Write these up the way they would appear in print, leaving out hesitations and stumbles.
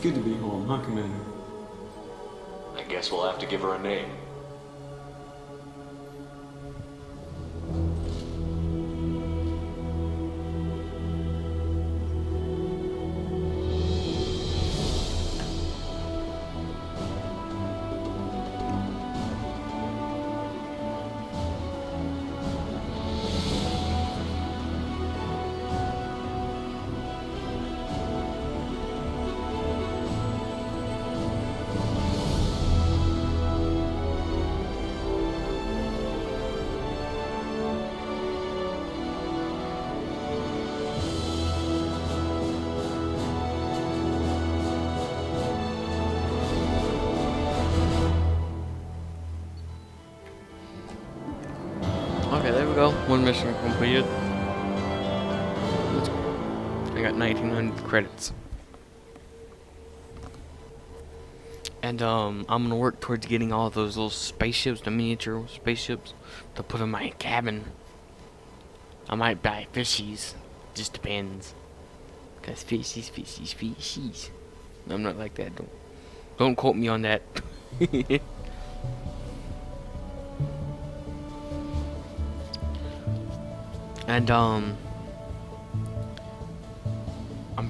good to be home, huh, Commander? I guess we'll have to give her a name. Okay, there we go. One mission completed. I got 1900 credits. And I'm gonna work towards getting all those little spaceships, the miniature spaceships, to put in my cabin. I might buy fishies. Just depends. Cause fishies. I'm not like that. Don't quote me on that. And I'm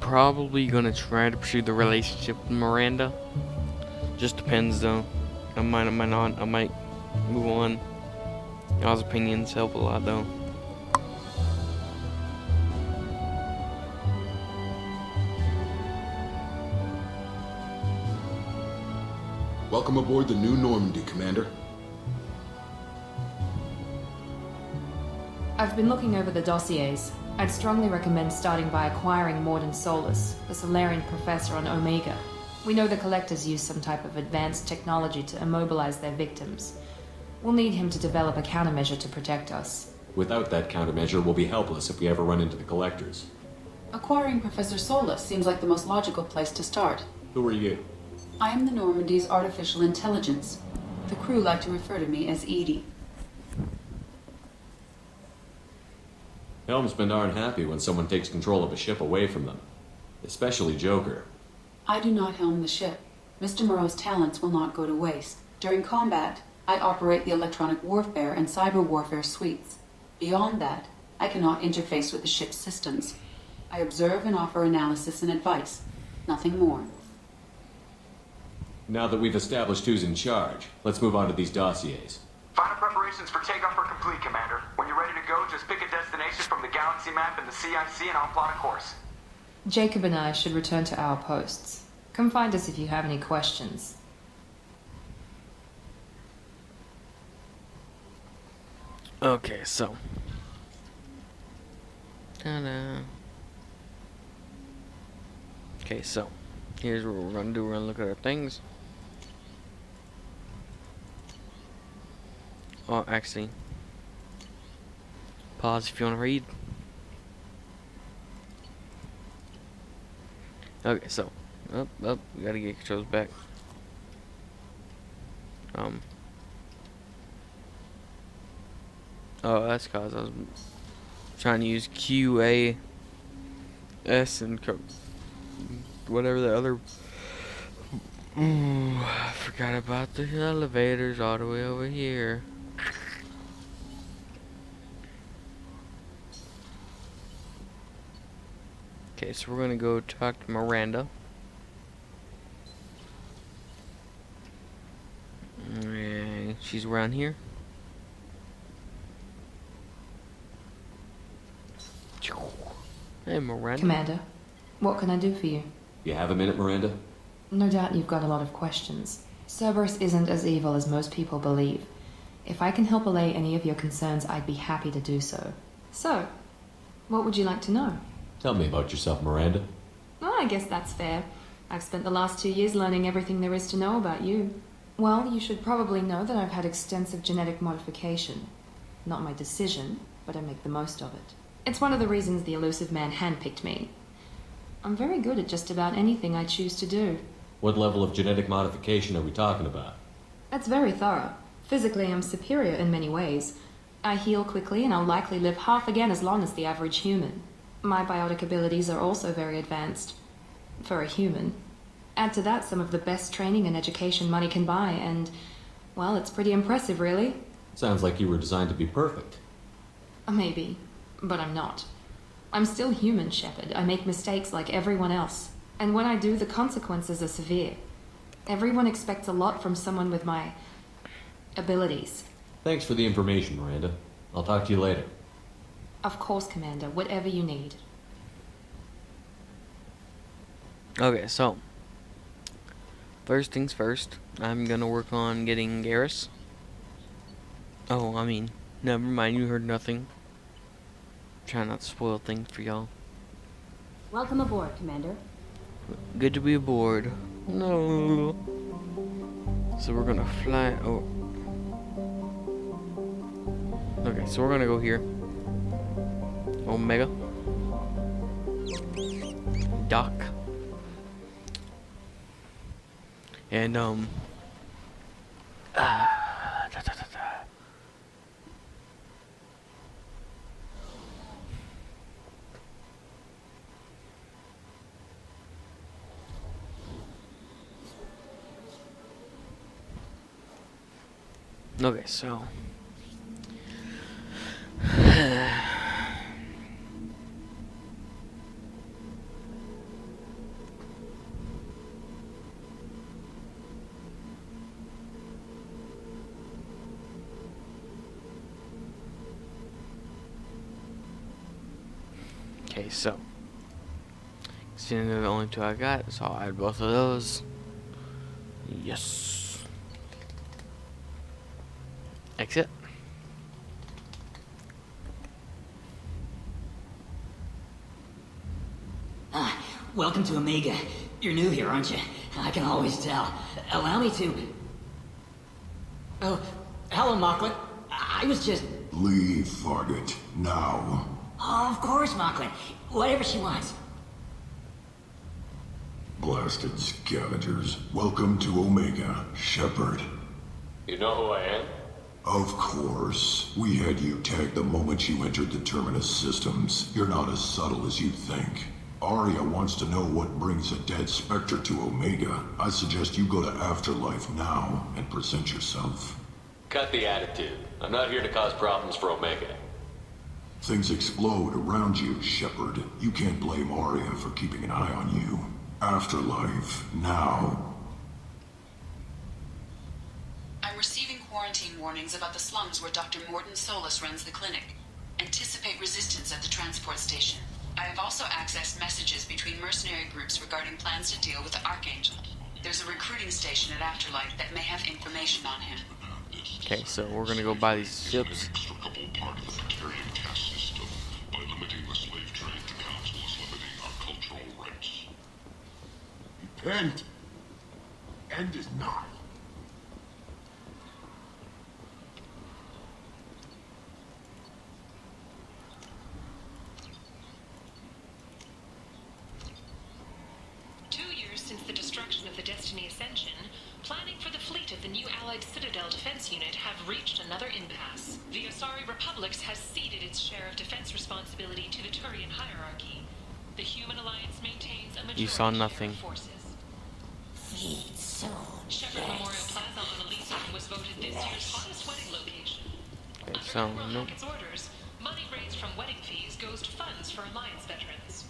probably gonna try to pursue the relationship with Miranda. Just depends though. I might not. I might move on. Y'all's opinions help a lot though. Welcome aboard the New Normandy, Commander. I've been looking over the dossiers. I'd strongly recommend starting by acquiring Mordin Solus, the Solarian professor on Omega. We know the Collectors use some type of advanced technology to immobilize their victims. We'll need him to develop a countermeasure to protect us. Without that countermeasure, we'll be helpless if we ever run into the Collectors. Acquiring Professor Solus seems like the most logical place to start. Who are you? I am the Normandy's artificial intelligence. The crew like to refer to me as Edie. Helm's been darn happy when someone takes control of a ship away from them. Especially Joker. I do not helm the ship. Mr. Moreau's talents will not go to waste. During combat, I operate the electronic warfare and cyber warfare suites. Beyond that, I cannot interface with the ship's systems. I observe and offer analysis and advice. Nothing more. Now that we've established who's in charge, let's move on to these dossiers. Final preparations for takeoff are complete, Commander. When you're ready to go, just pick a destination from the galaxy map and the CIC and I'll plot a course. Jacob and I should return to our posts. Come find us if you have any questions. Okay, so. Ta-da. Okay, so. Here's what we're gonna do. We're gonna look at our things. Oh, actually. Pause if you want to read. Okay, so. We gotta get controls back. Oh, that's cause I was trying to use QAS and whatever the other. Ooh, I forgot about the elevators all the way over here. Okay, so we're gonna go talk to Miranda. She's around here. Hey, Miranda. Commander, what can I do for you? You have a minute, Miranda? No doubt you've got a lot of questions. Cerberus isn't as evil as most people believe. If I can help allay any of your concerns, I'd be happy to do so. So, what would you like to know? Tell me about yourself, Miranda. Well, I guess that's fair. I've spent the last 2 years learning everything there is to know about you. Well, you should probably know that I've had extensive genetic modification. Not my decision, but I make the most of it. It's one of the reasons the Elusive Man handpicked me. I'm very good at just about anything I choose to do. What level of genetic modification are we talking about? That's very thorough. Physically, I'm superior in many ways. I heal quickly and I'll likely live half again as long as the average human. My biotic abilities are also very advanced. For a human. Add to that some of the best training and education money can buy, and, well, it's pretty impressive, really. Sounds like you were designed to be perfect. Maybe, but I'm not. I'm still human, Shepard. I make mistakes like everyone else. And when I do, the consequences are severe. Everyone expects a lot from someone with my abilities. Thanks for the information, Miranda. I'll talk to you later. Of course, Commander, whatever you need. Okay, so first things first, I'm gonna work on getting Garrus. Oh, I mean, never mind, you heard nothing. Try not to spoil things for y'all. Welcome aboard, Commander. Good to be aboard. No. So we're gonna fly. Oh. Okay, so we're gonna go here. Omega. Dock. And da, da, da, da. Okay, so okay, so seeing they're the only two I got, so I'll add both of those. Yes. Exit. Welcome to Omega. You're new here, aren't you? I can always tell. Allow me to... Oh, hello, Mocklin. I was just... Leave, Fargate. Now. Oh, of course, Mocklin. Whatever she wants. Blasted scavengers. Welcome to Omega, Shepard. You know who I am? Of course. We had you tagged the moment you entered the Terminus systems. You're not as subtle as you think. Arya wants to know what brings a dead Spectre to Omega. I suggest you go to Afterlife now and present yourself. Cut the attitude. I'm not here to cause problems for Omega. Things explode around you, Shepard. You can't blame Arya for keeping an eye on you. Afterlife, now. I'm receiving quarantine warnings about the slums where Dr. Morton Solus runs the clinic. Anticipate resistance at the transport station. I have also accessed messages between mercenary groups regarding plans to deal with the Archangel. There's a recruiting station at Afterlife that may have information on him. Okay, so we're gonna go buy these ships. Inextricable part of the Praetorian caste system. By limiting the slave trade, the Council is limiting our cultural rights. Repent! End is nigh. Since the destruction of the Destiny Ascension, planning for the fleet of the new Allied Citadel Defense Unit have reached another impasse. The Asari Republics has ceded its share of defense responsibility to the Turian hierarchy. The Human Alliance maintains a majority You saw nothing. share of forces. Feed so Shepard Memorial Plaza on Elysium was voted this year's hottest wedding location. Okay, Under so Admiral nope. Hackett's orders, money raised from wedding fees goes to funds for Alliance veterans.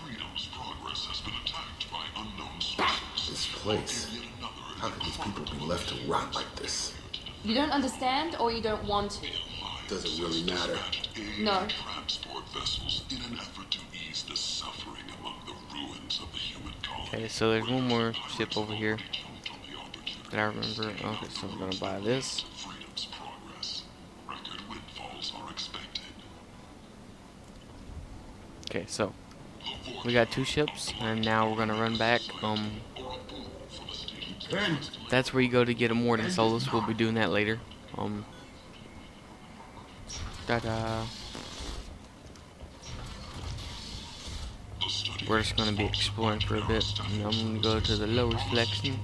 Freedom's progress has been attacked by unknown sources. This place. How could these people be left to rot like this? You don't understand, or you don't want to? Does it really matter? No. Transport vessels in an effort to ease the suffering among the ruins of the human colony. Okay, so there's one more ship over here that I remember. Okay, so we're gonna buy this. Freedom's progress. Record windfalls are expected. Okay, so we got two ships, and now we're gonna run back. That's where you go to get a Morton Solus. We'll be doing that later. Ta-da. We're just gonna be exploring for a bit, and I'm gonna go to the lower selection.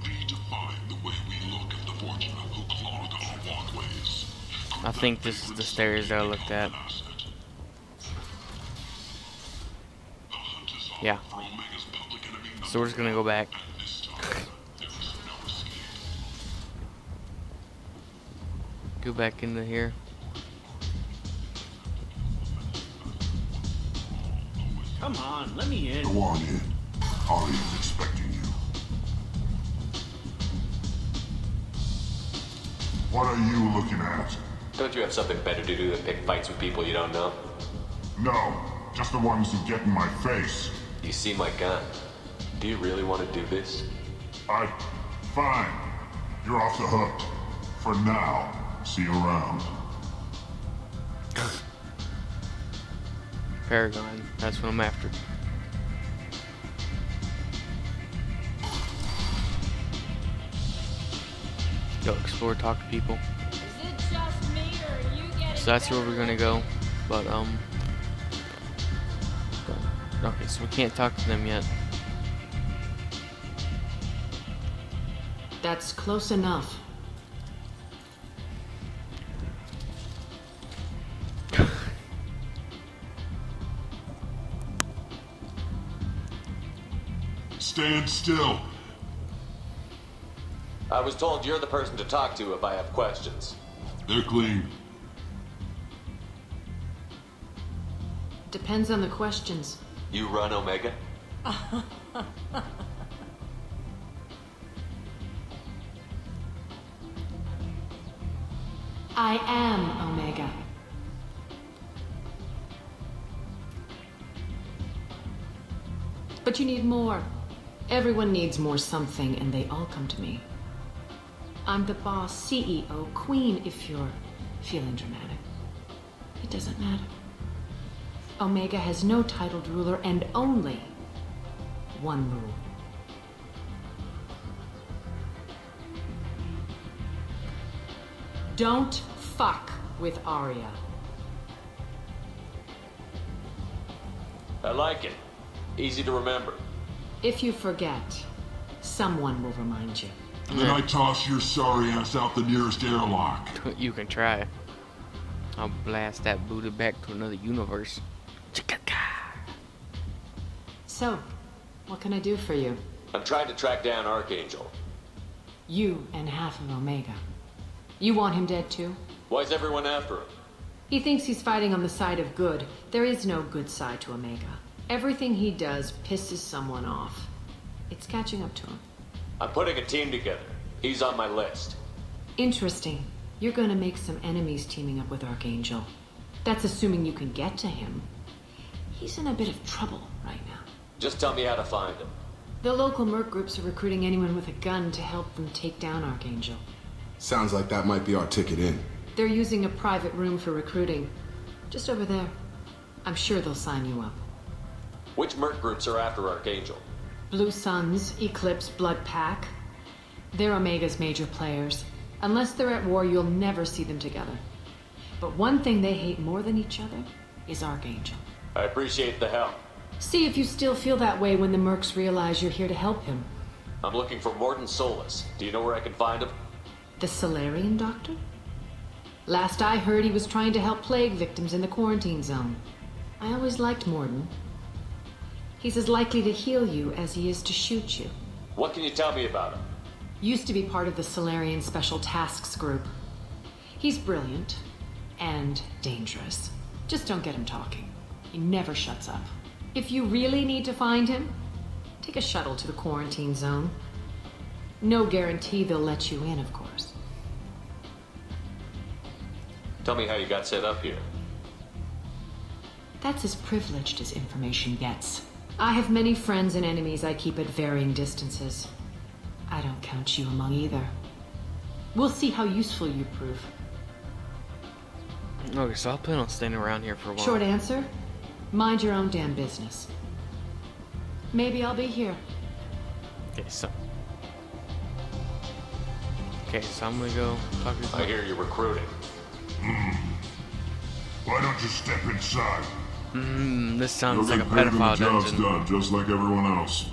I think this is the stairs that I looked at. The hunt is Yeah. So we're just gonna go back. Go back into here. Come on, let me in. Go on in. Arya's expecting you. What are you looking at? Don't you have something better to do than pick fights with people you don't know? No, just the ones who get in my face. You see my gun. Do you really want to do this? Fine. You're off the hook. For now. See you around. Paragon. That's what I'm after. Go explore, talk to people. Is it just me or are you getting So that's where we're gonna go. But okay, so we can't talk to them yet. That's close enough. Stand still. I was told you're the person to talk to if I have questions. They're clean. Depends on the questions. You run Omega? I am Omega. But you need more. Everyone needs more something, and they all come to me. I'm the boss, CEO, queen, if you're feeling dramatic. It doesn't matter. Omega has no titled ruler and only one rule. Don't fuck with Arya. I like it. Easy to remember. If you forget, someone will remind you. And then I toss your sorry ass out the nearest airlock. You can try. I'll blast that Buddha back to another universe. So, what can I do for you? I'm trying to track down Archangel. You and half of Omega. You want him dead too? Why's everyone after him? He thinks he's fighting on the side of good. There is no good side to Omega. Everything he does pisses someone off. It's catching up to him. I'm putting a team together. He's on my list. Interesting. You're gonna make some enemies teaming up with Archangel. That's assuming you can get to him. He's in a bit of trouble right now. Just tell me how to find him. The local merc groups are recruiting anyone with a gun to help them take down Archangel. Sounds like that might be our ticket in. They're using a private room for recruiting. Just over there. I'm sure they'll sign you up. Which merc groups are after Archangel? Blue Suns, Eclipse, Blood Pack. They're Omega's major players. Unless they're at war, you'll never see them together. But one thing they hate more than each other is Archangel. I appreciate the help. See if you still feel that way when the mercs realize you're here to help him. I'm looking for Mordin Solus. Do you know where I can find him? The Solarian doctor? Last I heard, he was trying to help plague victims in the quarantine zone. I always liked Mordin. He's as likely to heal you as he is to shoot you. What can you tell me about him? Used to be part of the Solarian Special Tasks Group. He's brilliant and dangerous. Just don't get him talking. He never shuts up. If you really need to find him, take a shuttle to the quarantine zone. No guarantee they'll let you in, of course. Tell me how you got set up here. That's as privileged as information gets. I have many friends and enemies I keep at varying distances. I don't count you among either. We'll see how useful you prove. Okay, so I'll plan on staying around here for a while. Short answer, mind your own damn business. Maybe I'll be here. Okay, so I'm gonna go talk to I hear you're recruiting. Why don't you step inside? This sounds You'll like a get paid when the pedophile job's dungeon. done, just like everyone else.